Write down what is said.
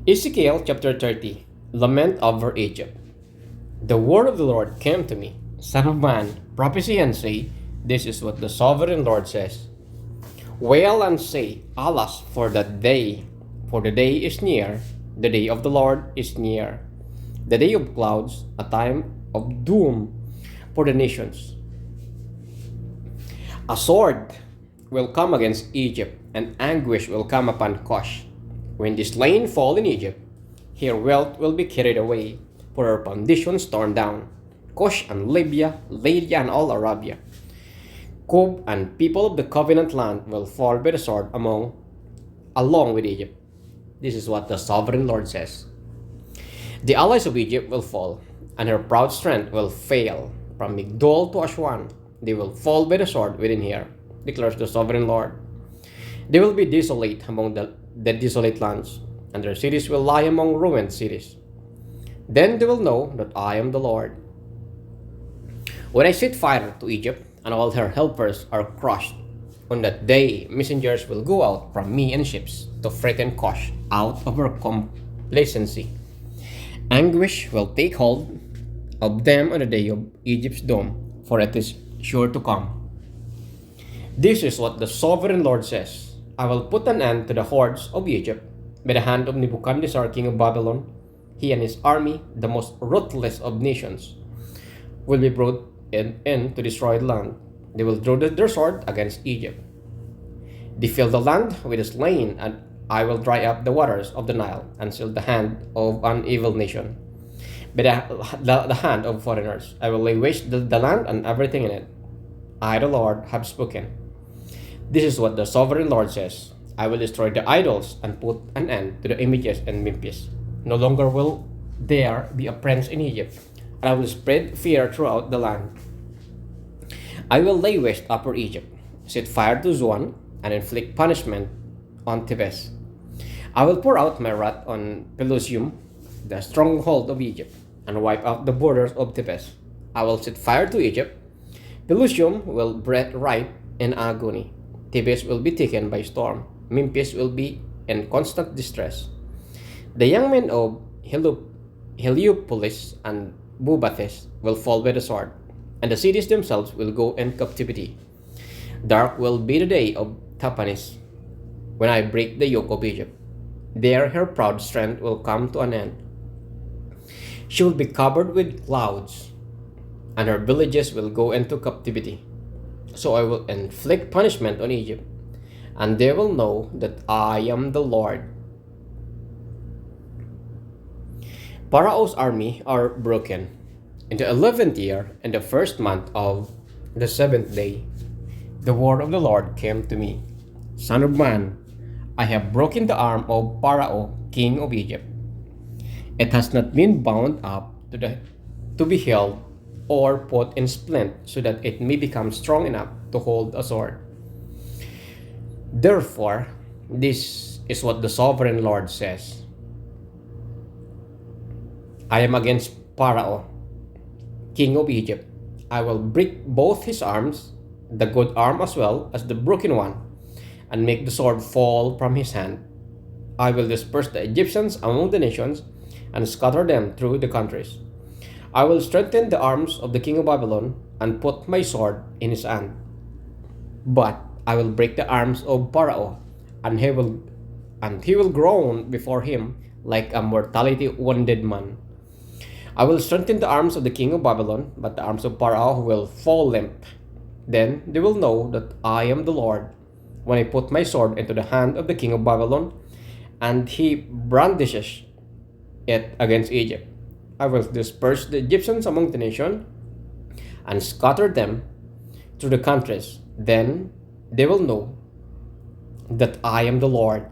Ezekiel chapter 30. Lament over Egypt. The word of the Lord came to me, Son of man, prophesy and say, This is what the sovereign Lord says. Wail and say, Alas, for the day is near, the day of the Lord is near. The day of clouds, a time of doom for the nations. A sword will come against Egypt, and anguish will come upon Cush. When the slain fall in Egypt, her wealth will be carried away, for her foundations torn down. Cush and Libya, Lydia and all Arabia, Cub and people of the covenant land will fall by the sword along with Egypt. This is what the sovereign Lord says. The allies of Egypt will fall, and her proud strength will fail. From Migdol to Aswan, they will fall by the sword within here, declares the sovereign Lord. They will be desolate among the desolate lands, and their cities will lie among ruined cities. Then they will know that I am the Lord. When I set fire to Egypt, and all her helpers are crushed, on that day messengers will go out from me in ships to frighten Cush out of her complacency. Anguish will take hold of them on the day of Egypt's doom, for it is sure to come. This is what the sovereign Lord says. I will put an end to the hordes of Egypt by the hand of Nebuchadnezzar, king of Babylon. He and his army, the most ruthless of nations, will be brought in to destroy the land. They will draw their sword against Egypt. They fill the land with the slain, and I will dry up the waters of the Nile and seal the hand of an evil nation. By the hand of foreigners, I will lay waste the land and everything in it. I, the Lord, have spoken. This is what the sovereign Lord says. I will destroy the idols and put an end to the images in Memphis. No longer will there be a prince in Egypt, and I will spread fear throughout the land. I will lay waste Upper Egypt, set fire to Zoan, and inflict punishment on Thebes. I will pour out my wrath on Pelusium, the stronghold of Egypt, and wipe out the borders of Thebes. I will set fire to Egypt. Pelusium will breathe right in agony. Thebes will be taken by storm. Memphis will be in constant distress. The young men of Heliopolis and Bubastis will fall by the sword, and the cities themselves will go in captivity. Dark will be the day of Tahpanhes, when I break the yoke of Egypt. There her proud strength will come to an end. She will be covered with clouds, and her villages will go into captivity. So I will inflict punishment on Egypt, and they will know that I am the Lord. Pharaoh's army are broken. In the 11th year, in the first month of the 7th day, the word of the Lord came to me. Son of man, I have broken the arm of Pharaoh, king of Egypt. It has not been bound up to be held or put in splint so that it may become strong enough to hold a sword. Therefore, this is what the sovereign Lord says. I am against Pharaoh, king of Egypt. I will break both his arms, the good arm as well as the broken one, and make the sword fall from his hand. I will disperse the Egyptians among the nations and scatter them through the countries. I will strengthen the arms of the king of Babylon and put my sword in his hand. But I will break the arms of Pharaoh, and he will groan before him like a mortality wounded man. I will strengthen the arms of the king of Babylon, but the arms of Pharaoh will fall limp. Then they will know that I am the Lord, when I put my sword into the hand of the king of Babylon, and he brandishes it against Egypt. I will disperse the Egyptians among the nation and scatter them through the countries. Then they will know that I am the Lord.